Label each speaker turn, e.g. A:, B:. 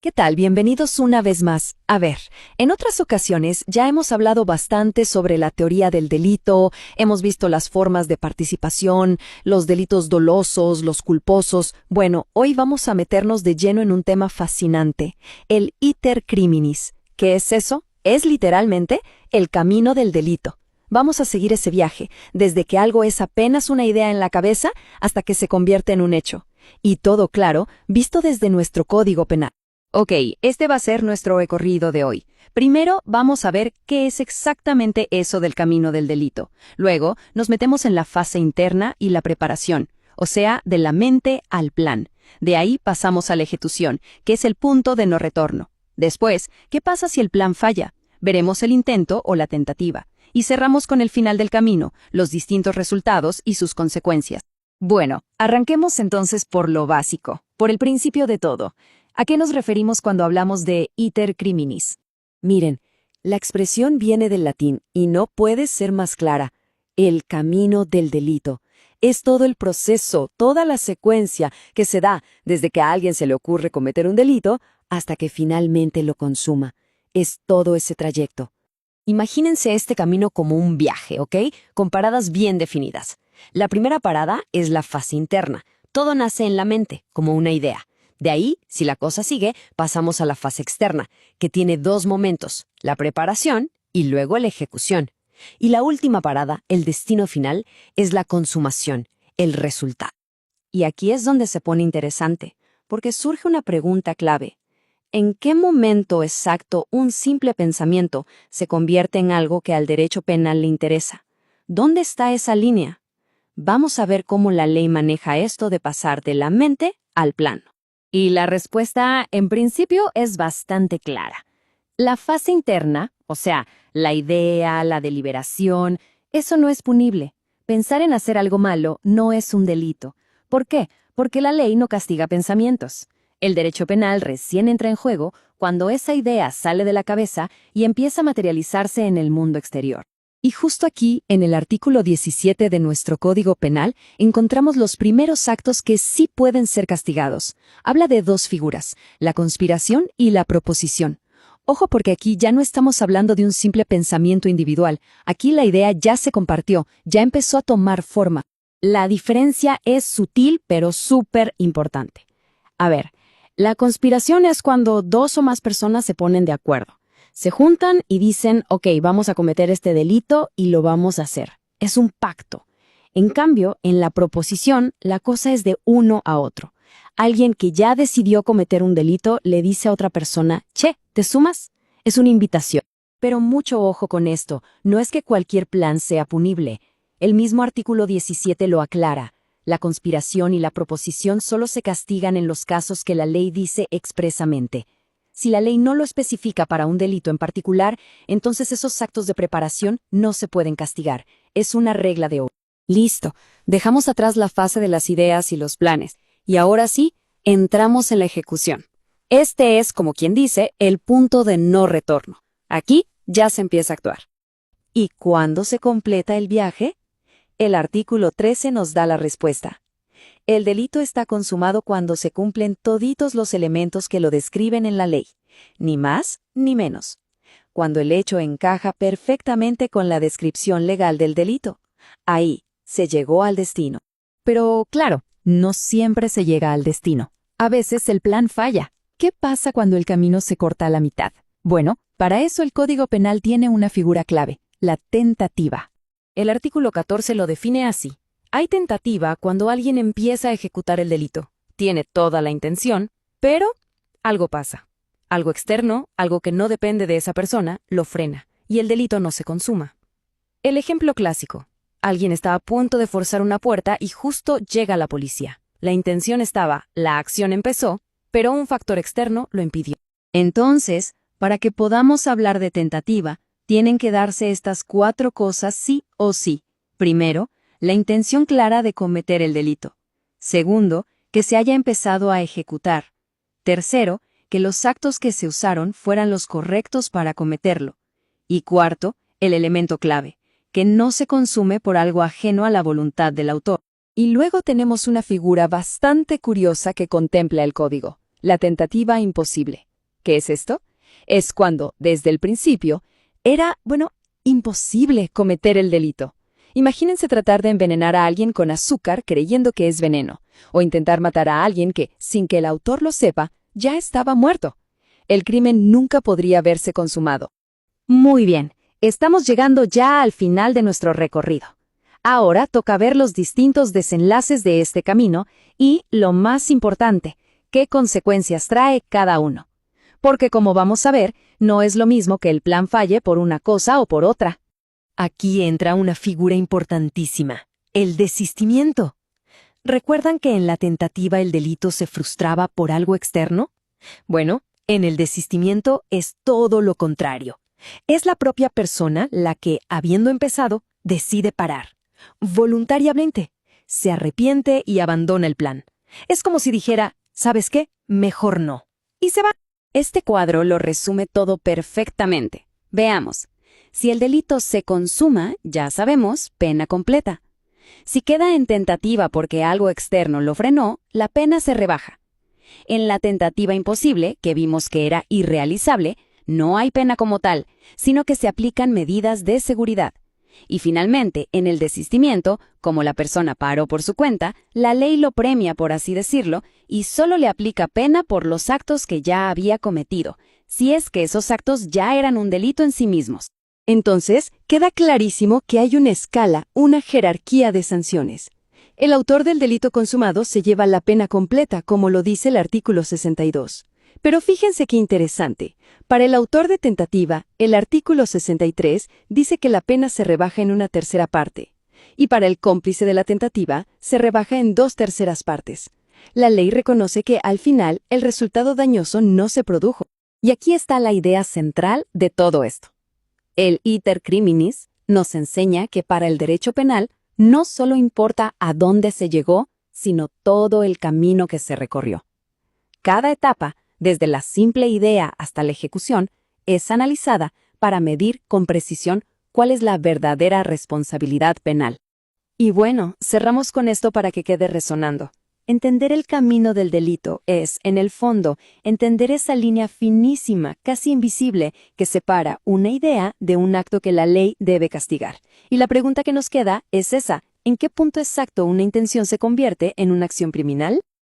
A: ¿Qué tal? Bienvenidos una vez más. A ver, en otras ocasiones ya hemos hablado bastante sobre la teoría del delito, hemos visto las formas de participación, los delitos dolosos, los culposos. Bueno, hoy vamos a meternos de lleno en un tema fascinante, el iter criminis. ¿Qué es eso? Es literalmente el camino del delito. Vamos a seguir ese viaje, desde que algo es apenas una idea en la cabeza hasta que se convierte en un hecho. Y todo claro, visto desde nuestro Código Penal. Ok, este va a ser nuestro recorrido de hoy. Primero vamos a ver qué es exactamente eso del camino del delito. Luego nos metemos en la fase interna y la preparación, o sea, de la mente al plan. De ahí pasamos a la ejecución, que es el punto de no retorno. Después, ¿qué pasa si el plan falla? Veremos el intento o la tentativa. Y cerramos con el final del camino, los distintos resultados y sus consecuencias. Bueno, arranquemos entonces por lo básico, por el principio de todo. ¿A qué nos referimos cuando hablamos de iter criminis?
B: Miren, la expresión viene del latín y no puede ser más clara. El camino del delito. Es todo el proceso, toda la secuencia que se da desde que a alguien se le ocurre cometer un delito hasta que finalmente lo consuma. Es todo ese trayecto.
A: Imagínense este camino como un viaje, ¿ok? Con paradas bien definidas. La primera parada es la fase interna. Todo nace en la mente, como una idea. De ahí, si la cosa sigue, pasamos a la fase externa, que tiene dos momentos, la preparación y luego la ejecución. Y la última parada, el destino final, es la consumación, el resultado. Y aquí es donde se pone interesante, porque surge una pregunta clave. ¿En qué momento exacto un simple pensamiento se convierte en algo que al derecho penal le interesa? ¿Dónde está esa línea? Vamos a ver cómo la ley maneja esto de pasar de la mente al plano. Y la respuesta, en principio, es bastante clara. La fase interna, o sea, la idea, la deliberación, eso no es punible. Pensar en hacer algo malo no es un delito. ¿Por qué? Porque la ley no castiga pensamientos. El derecho penal recién entra en juego cuando esa idea sale de la cabeza y empieza a materializarse en el mundo exterior. Y justo aquí, en el artículo 17 de nuestro Código Penal, encontramos los primeros actos que sí pueden ser castigados. Habla de dos figuras, la conspiración y la proposición. Ojo porque aquí ya no estamos hablando de un simple pensamiento individual. Aquí la idea ya se compartió, ya empezó a tomar forma. La diferencia es sutil pero súper importante. A ver, la conspiración es cuando dos o más personas se ponen de acuerdo. Se juntan y dicen, ok, vamos a cometer este delito y lo vamos a hacer. Es un pacto. En cambio, en la proposición, la cosa es de uno a otro. Alguien que ya decidió cometer un delito le dice a otra persona, che, ¿te sumas? Es una invitación. Pero mucho ojo con esto, no es que cualquier plan sea punible. El mismo artículo 17 lo aclara. La conspiración y la proposición solo se castigan en los casos que la ley dice expresamente. Si la ley no lo especifica para un delito en particular, entonces esos actos de preparación no se pueden castigar. Es una regla de oro. Listo, dejamos atrás la fase de las ideas y los planes. Y ahora sí, entramos en la ejecución. Este es, como quien dice, el punto de no retorno. Aquí ya se empieza a actuar. ¿Y cuándo se completa el viaje? El artículo 13 nos da la respuesta. El delito está consumado cuando se cumplen toditos los elementos que lo describen en la ley, ni más ni menos. Cuando el hecho encaja perfectamente con la descripción legal del delito. Ahí se llegó al destino. Pero, claro, no siempre se llega al destino. A veces el plan falla. ¿Qué pasa cuando el camino se corta a la mitad? Bueno, para eso el Código Penal tiene una figura clave, la tentativa. El artículo 14 lo define así. Hay tentativa cuando alguien empieza a ejecutar el delito. Tiene toda la intención, pero algo pasa. Algo externo, algo que no depende de esa persona, lo frena, y el delito no se consuma. El ejemplo clásico. Alguien está a punto de forzar una puerta y justo llega la policía. La intención estaba, la acción empezó, pero un factor externo lo impidió. Entonces, para que podamos hablar de tentativa, tienen que darse estas 4 cosas sí o sí. Primero, la intención clara de cometer el delito. Segundo, que se haya empezado a ejecutar. Tercero, que los actos que se usaron fueran los correctos para cometerlo. Y cuarto, el elemento clave, que no se consume por algo ajeno a la voluntad del autor. Y luego tenemos una figura bastante curiosa que contempla el código, la tentativa imposible.
B: ¿Qué es esto? Es cuando, desde el principio, era, imposible cometer el delito. Imagínense tratar de envenenar a alguien con azúcar creyendo que es veneno, o intentar matar a alguien que, sin que el autor lo sepa, ya estaba muerto. El crimen nunca podría haberse consumado.
A: Muy bien, estamos llegando ya al final de nuestro recorrido. Ahora toca ver los distintos desenlaces de este camino y, lo más importante, qué consecuencias trae cada uno. Porque como vamos a ver, no es lo mismo que el plan falle por una cosa o por otra. Aquí entra una figura importantísima, el desistimiento. ¿Recuerdan que en la tentativa el delito se frustraba por algo externo? Bueno, en el desistimiento es todo lo contrario. Es la propia persona la que, habiendo empezado, decide parar. Voluntariamente. Se arrepiente y abandona el plan. Es como si dijera, ¿sabes qué? Mejor no. Y se va.
B: Este cuadro lo resume todo perfectamente. Veamos. Si el delito se consuma, ya sabemos, pena completa. Si queda en tentativa porque algo externo lo frenó, la pena se rebaja. En la tentativa imposible, que vimos que era irrealizable, no hay pena como tal, sino que se aplican medidas de seguridad. Y finalmente, en el desistimiento, como la persona paró por su cuenta, la ley lo premia, por así decirlo, y solo le aplica pena por los actos que ya había cometido, si es que esos actos ya eran un delito en sí mismos.
C: Entonces, queda clarísimo que hay una escala, una jerarquía de sanciones. El autor del delito consumado se lleva la pena completa, como lo dice el artículo 62. Pero fíjense qué interesante. Para el autor de tentativa, el artículo 63 dice que la pena se rebaja en una tercera parte. Y para el cómplice de la tentativa, se rebaja en 2/3 partes. La ley reconoce que, al final, el resultado dañoso no se produjo.
B: Y aquí está la idea central de todo esto. El iter criminis nos enseña que para el derecho penal no solo importa a dónde se llegó, sino todo el camino que se recorrió. Cada etapa, desde la simple idea hasta la ejecución, es analizada para medir con precisión cuál es la verdadera responsabilidad penal. Y bueno, cerramos con esto para que quede resonando. Entender el camino del delito es, en el fondo, entender esa línea finísima, casi invisible, que separa una idea de un acto que la ley debe castigar. Y la pregunta que nos queda es esa: ¿en qué punto exacto una intención se convierte en una acción criminal?